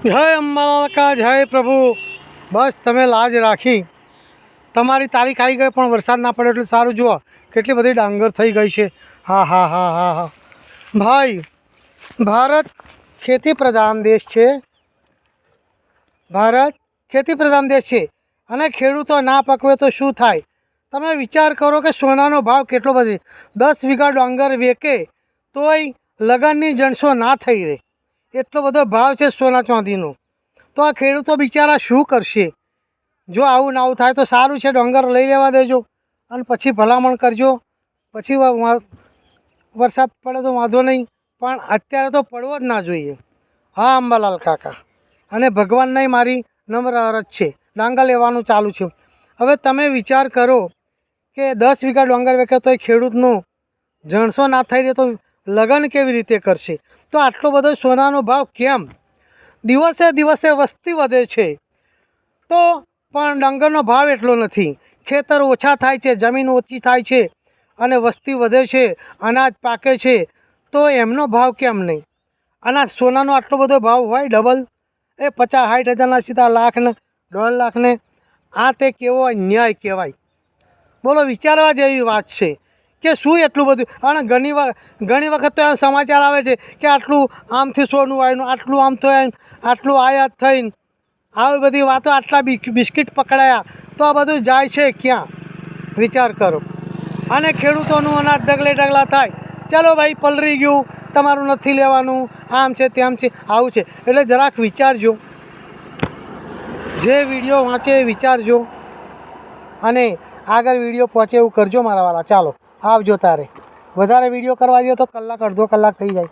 જય અંબાલાલ કા જય પ્રભુ। બસ તમે લાજ રાખી, તમારી તારીખ આવી ગઈ પણ વરસાદ ના પડે એટલે સારું। જુઓ કેટલી બધી ડાંગર થઈ ગઈ છે। હા હા હા હા હા ભાઈ, ભારત ખેતી પ્રધાન દેશ છે। ભારત ખેતી પ્રધાન દેશ છે અને ખેડૂતો ના પકવે તો શું થાય? તમે વિચાર કરો કે સોનાનો ભાવ કેટલો બધો। 10 વીઘા ડાંગર વેકે તોય લગનની જણસો ના થઈ રહે, એટલો બધો ભાવ છે સોના ચાંદીનો। તો આ ખેડૂતો બિચારા શું કરશે? જો આવું ના આવું થાય તો સારું છે, ડાંગર લઈ લેવા દેજો અને પછી ભલામણ કરજો। પછી વરસાદ પડે તો વાંધો નહીં, પણ અત્યારે તો પડવો જ ના જોઈએ। હા અંબાલાલ કાકા, અને ભગવાનને મારી નમ્ર અરજ છે, ડાંગર લેવાનું ચાલુ છે। હવે તમે વિચાર કરો કે 10 વીઘા ડાંગર વેકે તો એ ખેડૂતનું જણસો ના થઈ રહે તો લગન કેવી રીતે કરશે? તો આટલો બધો સોનાનો ભાવ કેમ? દિવસે દિવસે વસ્તી વધે છે તો પણ ડાંગરનો ભાવ એટલો નથી। ખેતર ઓછા થાય છે, જમીન ઓછી થાય છે અને વસ્તી વધે છે, અનાજ પાકે છે, તો એમનો ભાવ કેમ નહીં? અને સોનાનો આટલો બધો ભાવ હોય ડબલ, એ 50-60 હજારના સીધા લાખ ને 1.5 લાખને, આ તે કેવો અન્યાય કહેવાય? બોલો, વિચારવા જેવી વાત છે કે શું એટલું બધું? અને ઘણી વખત તો એમ સમાચાર આવે છે કે આટલું આમથી સોનું આવ્યું, આટલું આમ થયું, આટલું આયાત થઈને, આવી બધી વાતો। આટલા બિસ્કિટ પકડાયા, તો આ બધું જાય છે ક્યાં? વિચાર કરો। અને ખેડૂતોનું અનાજ ડગલે ડગલા થાય। ચાલો ભાઈ, પલળી ગયું, તમારું નથી લેવાનું, આમ છે તેમ છે, આવું છે। એટલે જરાક વિચારજો, જે વિડીયો વાંચે એ વિચારજો અને આગળ વિડીયો પહોંચે એવું કરજો મારા વાલા। ચાલો આવજો તારે। વધારે વિડીયો કરવા જઈએ તો કલાક અડધો કલાક થઈ જાય।